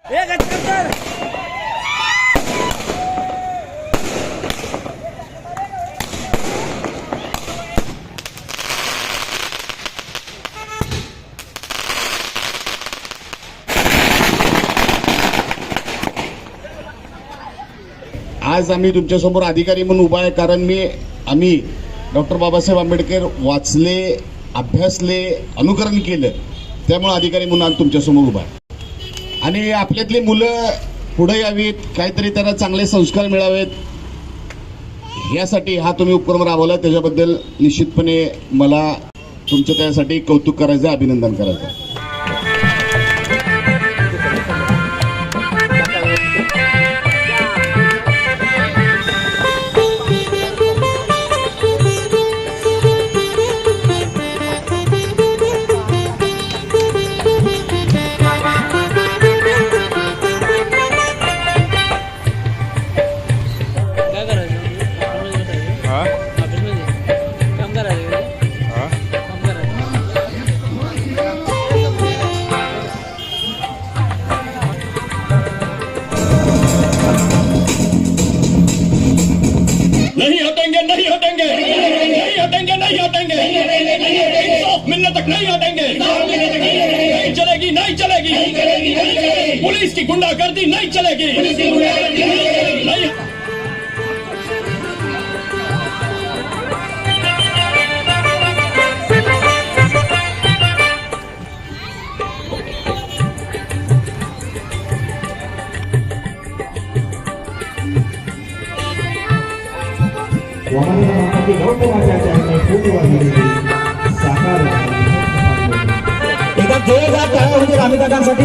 आज आम्ही तुमच्यासमोर अधिकारी म्हणून उभा आहे, कारण आम्ही डॉक्टर बाबासाहेब आंबेडकर वाचले, अभ्यासले, अनुकरण केलं, त्यामुळे अधिकारी म्हणून आज तुमच्यासमोर उभा आहे. आणि आपल्यातली मुलं पुढे यावीत, काहीतरी त्यांना चांगले संस्कार मिळावेत, यासाठी हा तुम्ही उपक्रम राबवला, त्याच्याबद्दल निश्चितपणे मला तुमचं त्यासाठी कौतुक करायचं, अभिनंदन करायचं. नहीं हटेंगे, नहीं हटेंगे, नहीं हटेंगे, नहीं हटेंगे, इंसाफ मिलने तक नहीं हटेंगे, नहीं चलेगी, नहीं चलेगी, पुलिस की गुंडागर्दी नहीं चलेगी, नहीं। एकदा जोरदार टाळ्या होते रामीदादांसाठी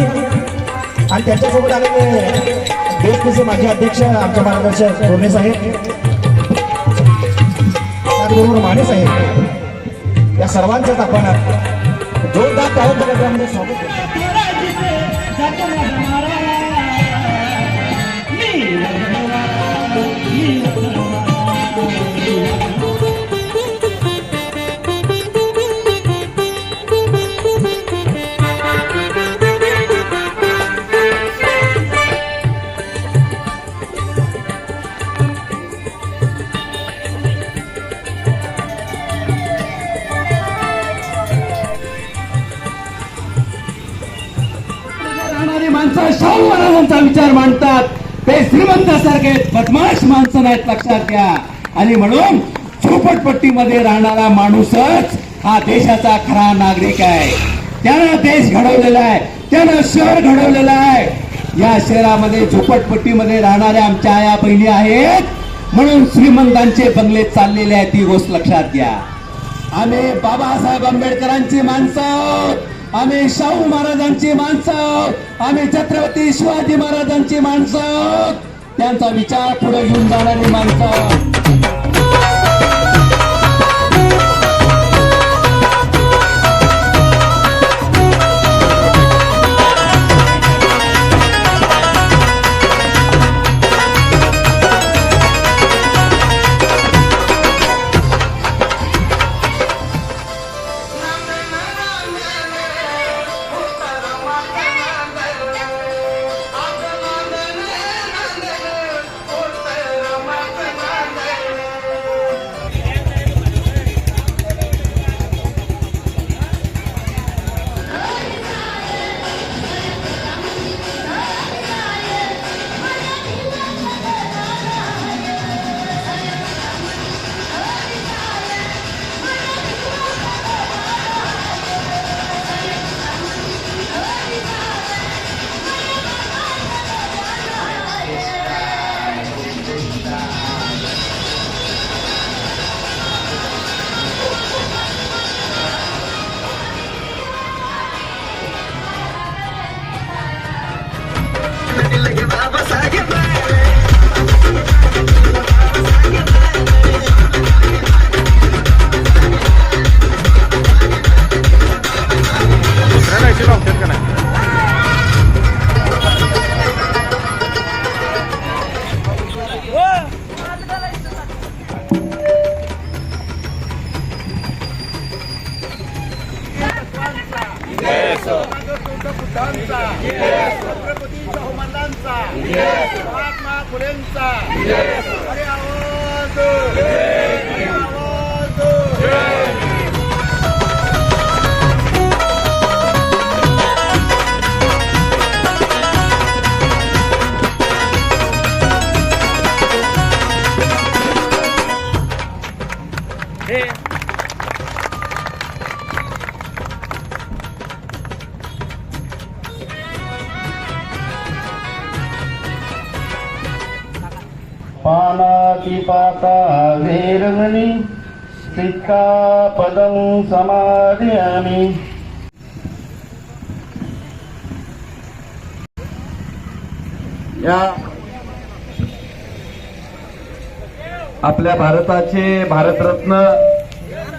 आणि त्यांच्यासोबत आलेले देशचे माजी अध्यक्ष आमचे मार्गदर्शक गोरणे साहेब, त्याचबरोबर माने साहेब, या सर्वांचंच आपण जोरदार टाळ्या कार्यक्रमामध्ये स्वागत करतो. माणसं शाहू महाराजांचा विचार मांडतात, ते श्रीमंतासारखे बदमाश माणसं नाहीत, लक्षात घ्या. आणि म्हणून झोपडपट्टीमध्ये राहणारा माणूसच हा देशाचा खरा नागरिक आहे. त्यानं देश घडवलेला आहे, त्यानं शहर घडवलेलं आहे. या शहरामध्ये झोपडपट्टीमध्ये राहणाऱ्या आमच्या आया बहिणी आहेत, म्हणून श्रीमंतांचे बंगले चाललेले आहेत, ही गोष्ट लक्षात घ्या. आम्ही बाबासाहेब आंबेडकरांची माणसं आहोत, आम्ही शाहू महाराजांची माणसं आहोत, आम्ही छत्रपती शिवाजी महाराजांची माणसं आहोत, त्यांचा विचार पुढे घेऊन जाणारी माणसं आहोत. आंबेडकरांचा महात्मा फुलेंचा अरे आवाज अरे आवाज पानातिपाता वेरमणि सिक्कापदं समादयामि। या आपल्या भारताचे भारतरत्न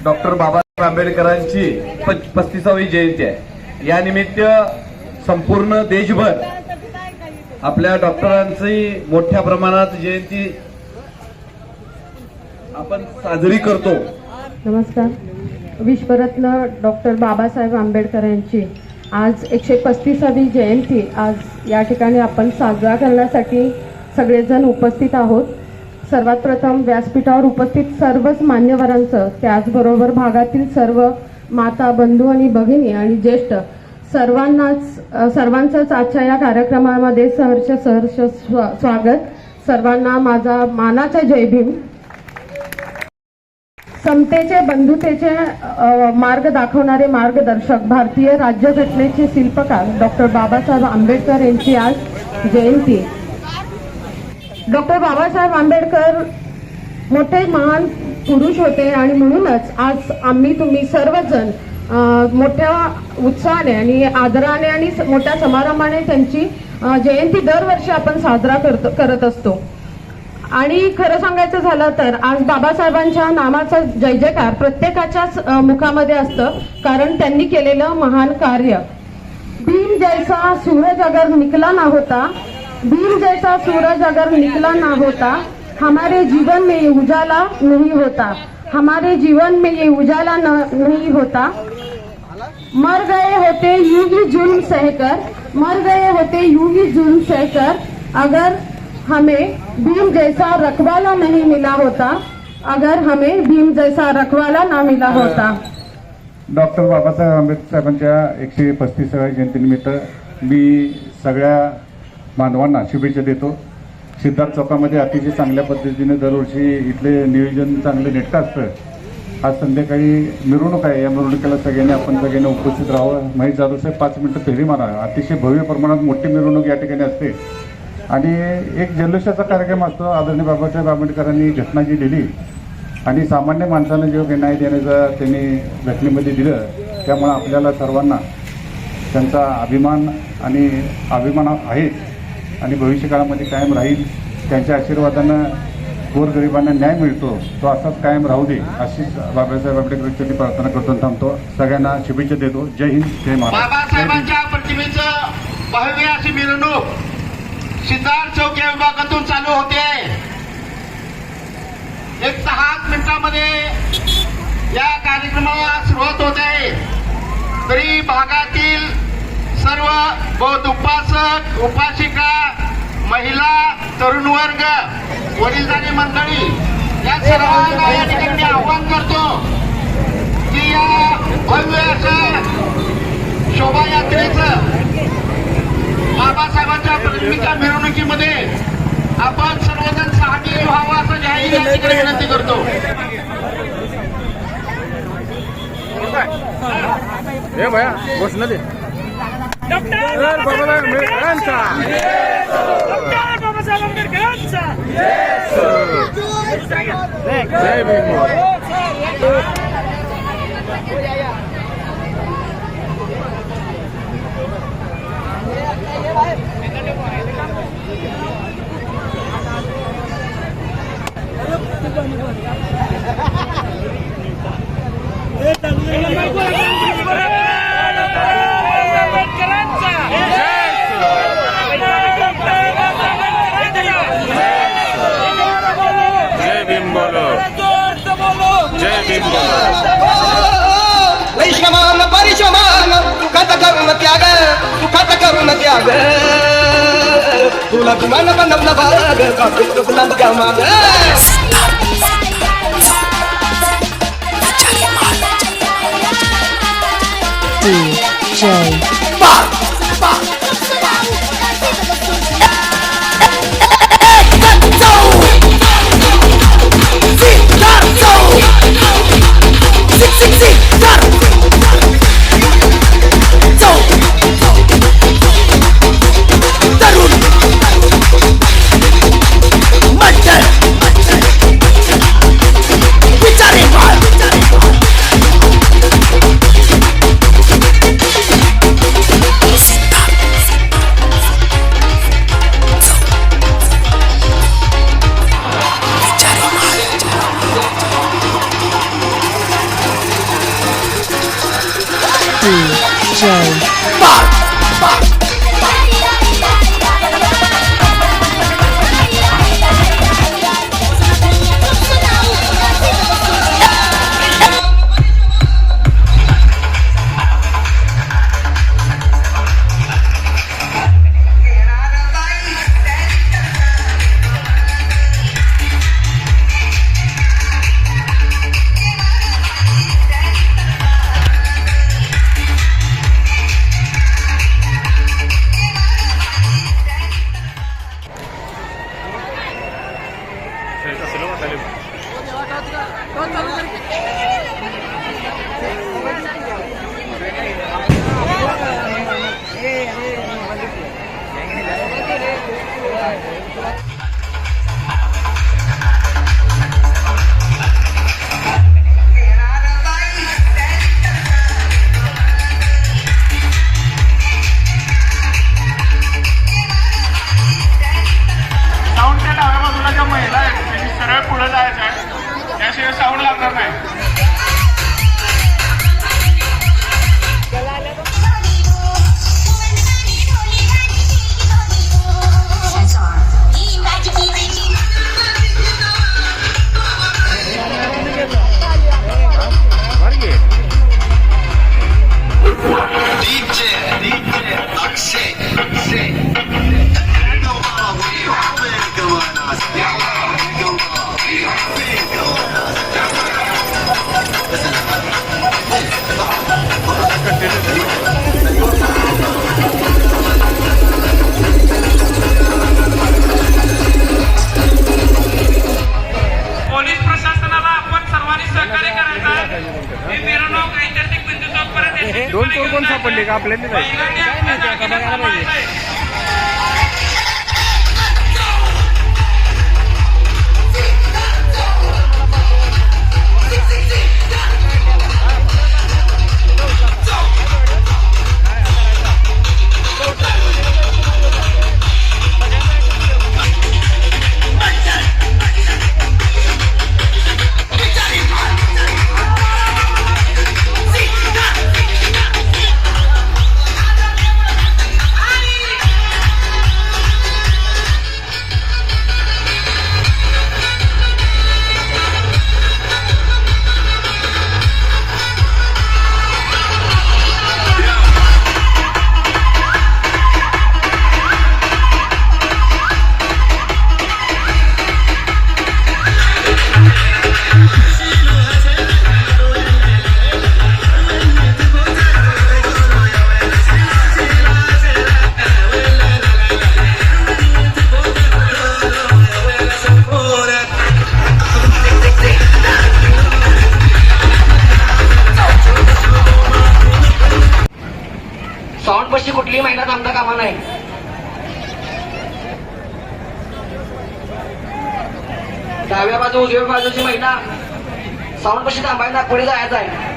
डॉक्टर बाबासाहेब आंबेडकरांची 35वी जयंती आहे। या निमित्त संपूर्ण देशभर आपल्या डॉक्टरांची मोठ्या प्रमाणात जयंती आपण साजरी करतो। नमस्कार। विश्वरत्न डॉक्टर बाबासाहेब आंबेडकर यांची आज 135वी जयंती आज या ठिकाणी आपण साजरा करण्यासाठी सगळेजण उपस्थित आहोत। सर्वात प्रथम व्यासपीठावर उपस्थित सर्वच मान्यवरांचं, त्याचबरोबर भागातील सर्व माता, बंधू आणि भगिनी आणि ज्येष्ठ सर्वांचंच आजच्या या कार्यक्रमामध्ये सहर्ष स्वागत। सर्वांना माझा मानाचा जय भीम। समतेचे, बंधुतेचे मार्ग दाखवणारे मार्गदर्शक, भारतीय राज्यघटनेचे शिल्पकार डॉक्टर बाबासाहेब आंबेडकर यांची आज जयंती। डॉक्टर बाबासाहेब आंबेडकर मोठे महान पुरुष होते आणि म्हणूनच आज तुम्ही सर्वजण मोठ्या उत्साहाने आणि आदराने आणि मोठ्या समारंभाने त्यांची जयंती दरवर्षी आपण साजरा करत असतो। आणि खरं सांगायचं झालं तर आज बाबासाहेबांच्या नामाचा जय जयकार प्रत्येकाच्याच मुखामध्ये असतं, कारण त्यांनी केलेलं महान कार्य। भीम जैसा सूरज अगर निकला ना होता, भीम जैसा सूरज अगर निकला ना होता, हमारे जीवन में ये उजाला नहीं होता, हमारे जीवन में ये उजाला नहीं होता। मर गए होते यूं ही जुल्म सहकर, मर गए होते यूं ही जुल्म सहकर, अगर हमें भीम जैसा रखवाला नहीं मिला होता, अगर हमें भीम जैसा रखवाला ना मिला होता। डॉक्टर बाबासाहेब आंबेडकर साहेबांच्या 135व्या जयंतीनिमित्त मी सगळ्या मानवांना शुभेच्छा देतो। सिद्धार्थ चौकामध्ये अतिशय चांगल्या पद्धतीने दरवर्षी इथले नियोजन चांगलं नेटकं असतं। आज संध्याकाळी मिरवणूक आहे, या मिरवणुकीला सगळ्यांनी उपस्थित राहावं। महेश जाधव साहेब 5 मिनिटं फेरी मारा। अतिशय भव्य प्रमाणात मोठी मिरवणूक या ठिकाणी असते आणि एक जल्लोषाचा कार्यक्रम असतो। आदरणीय बाबासाहेब आंबेडकरांनी घटना जी लिहिली आणि सामान्य माणसाला जो काही न्याय देण्याचा त्यांनी घटनेमध्ये दिलं, त्यामुळे आपल्याला सर्वांना त्यांचा अभिमान आहेच आणि भविष्यकाळामध्ये कायम राहील। त्यांच्या आशीर्वादानं गोरगरिबांना न्याय मिळतो, तो असाच कायम राहू दे अशीच बाबासाहेब आंबेडकरांची प्रार्थना करतो थांबतो। सगळ्यांना शुभेच्छा देतो। जय हिंद, जय महाराष्ट्र। बाबासाहेबांच्या प्रतिमेचं भव्य अशी मिरवणूक सिद्धार्थ चौक या विभागातून चालू होते। 6 मिनिटांमध्ये या कार्यक्रमाला सुरुवात होत आहे। तरी भागातील सर्व बौद्ध उपासक, उपासिका, महिला, तरुण वर्ग, वडीलधारी मंडळी या सर्वांना या ठिकाणी मी आव्हान करतो की या भव्य असं शोभायात्रेचं बाबासाहेबांच्या प्रतिमेच्या मिरवणुकीमध्ये आपण सर्वजण सहभागी व्हावं असं जाहीर या ठिकाणी विनंती करतो। डॉक्टर बाबासाहेब आंबेडकरांचा जय भीम। वैष्णवान परिश्रमान सुखात करून त्याग तुला विमान बनवलं भाग कापील गुलामच्या माग साऊंडच्या डाव्या बाजूला ज्या महिला आहेत त्यांनी सरळ पुढे जायचं आहे, त्याशिवाय साऊंड लागणार नाही. पोलीस प्रशासनाला आपण सर्वांनी सहकार्य करायचं आहे. ही मिरवणूक ऐतिहासिक बिंदू चौकपर्यंत दोन चोर कोण सापडले का आपल्याला साऊंड पशी कुठलीही महिला थांबता कामा नाही. डाव्या बाजू उजव्या बाजूची महिला साऊंड पशी थांबायला पुढे जायचं आहे.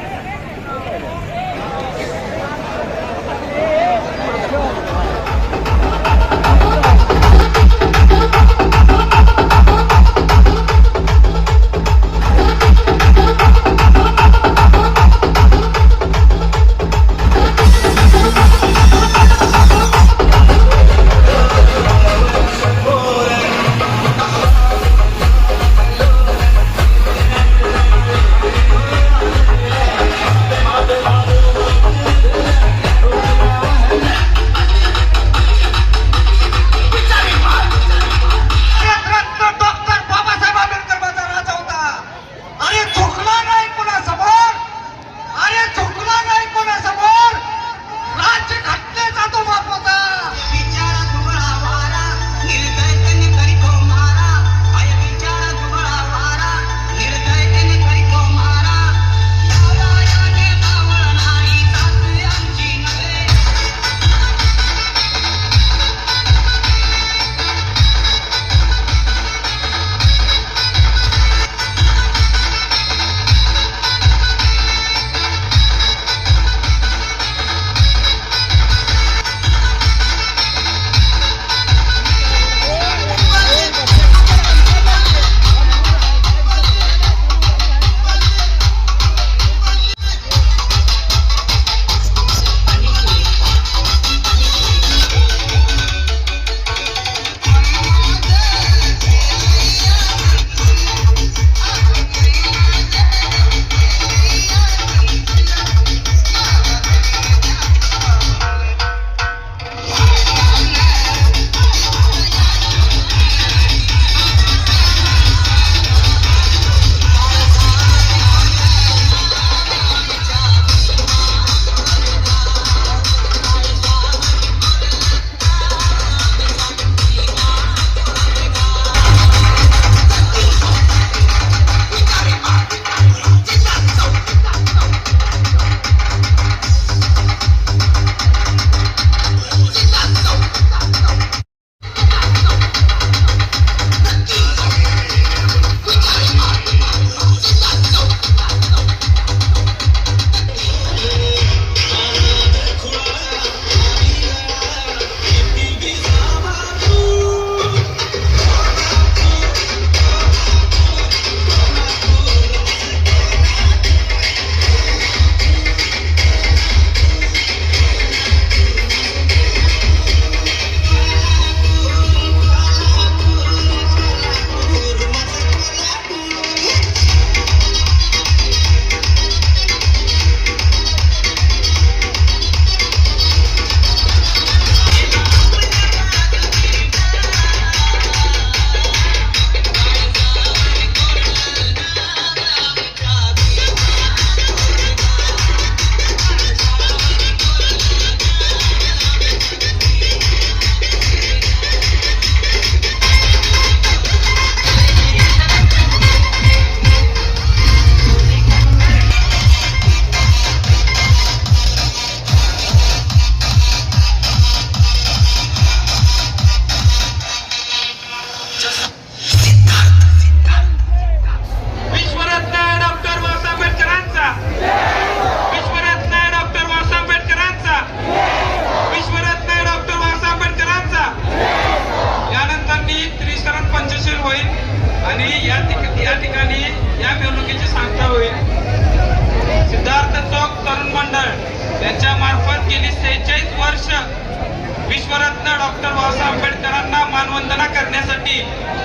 विश्वरत्न डॉक्टर बाबासाहेब आंबेडकरांना मानवंदना करण्यासाठी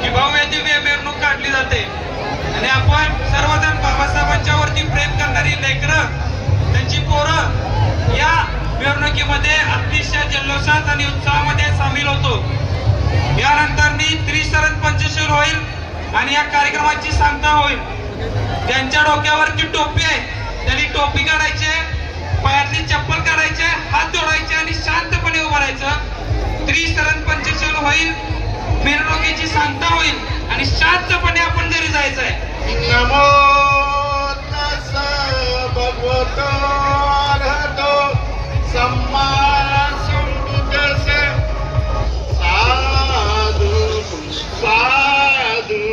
ही भव्य दिव्य मिरवणूक काढली जाते आणि आपण सर्वजण बाबासाहेबांच्या वरती प्रेम करणारी लेकरं त्यांची पोरं या मिरवणुकीमध्ये अतिशय जल्लोषात आणि उत्साहामध्ये सामील होतो. यानंतर त्रिशरण पंचशील होईल आणि या कार्यक्रमाची सांगता होईल. त्यांच्या डोक्यावरची टोपी आहे, त्यांनी टोपी काढायची, पायातली चप्पल काढायचे, हात जोडायचे आणि शांतपणे उभं राहायचं. त्रिशरण पंचशील होईल, मिरवणुकीची सांगता होईल आणि शांतपणे आपण घरी जायचं आहे. नमो तस्सै भगवतो अरहतो सम्मा संबुद्धस्सै. साधु साधु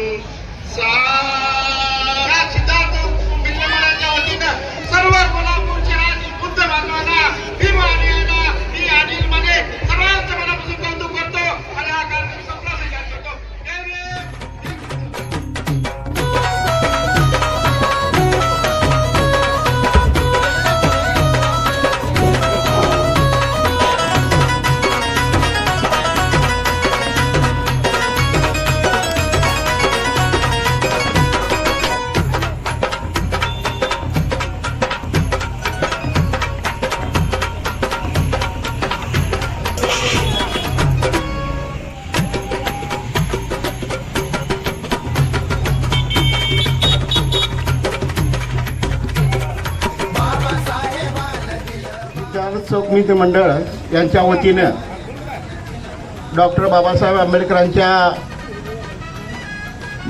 साधु. या सिद्धार्थ मिल्लमराच्या वतीनं सर्व कोल्हापूरचे आणि बुद्ध बांधवांना भीमानियांना मी अनिल मध्ये सर्वांचं मनापासून कौतुक करतो आणि हा कार्यक्रम संपला स्वीकार करतो. जय भीम. चौक मित्र मंडळ यांच्या वतीनं डॉक्टर बाबासाहेब आंबेडकरांच्या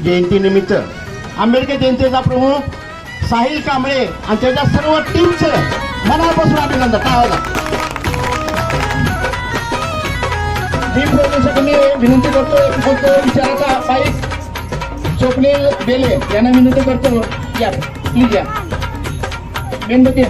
जयंतीनिमित्त आंबेडकर जयंतीचा प्रमुख साहिल कांबळे आणि त्याच्या सर्व टीमचं मनापासून अभिनंदन. काय मी विनंती करतो विचाराचा पाईक स्वप्नील बेले यांना विनंती करतो या प्लीज या मेणबत्ती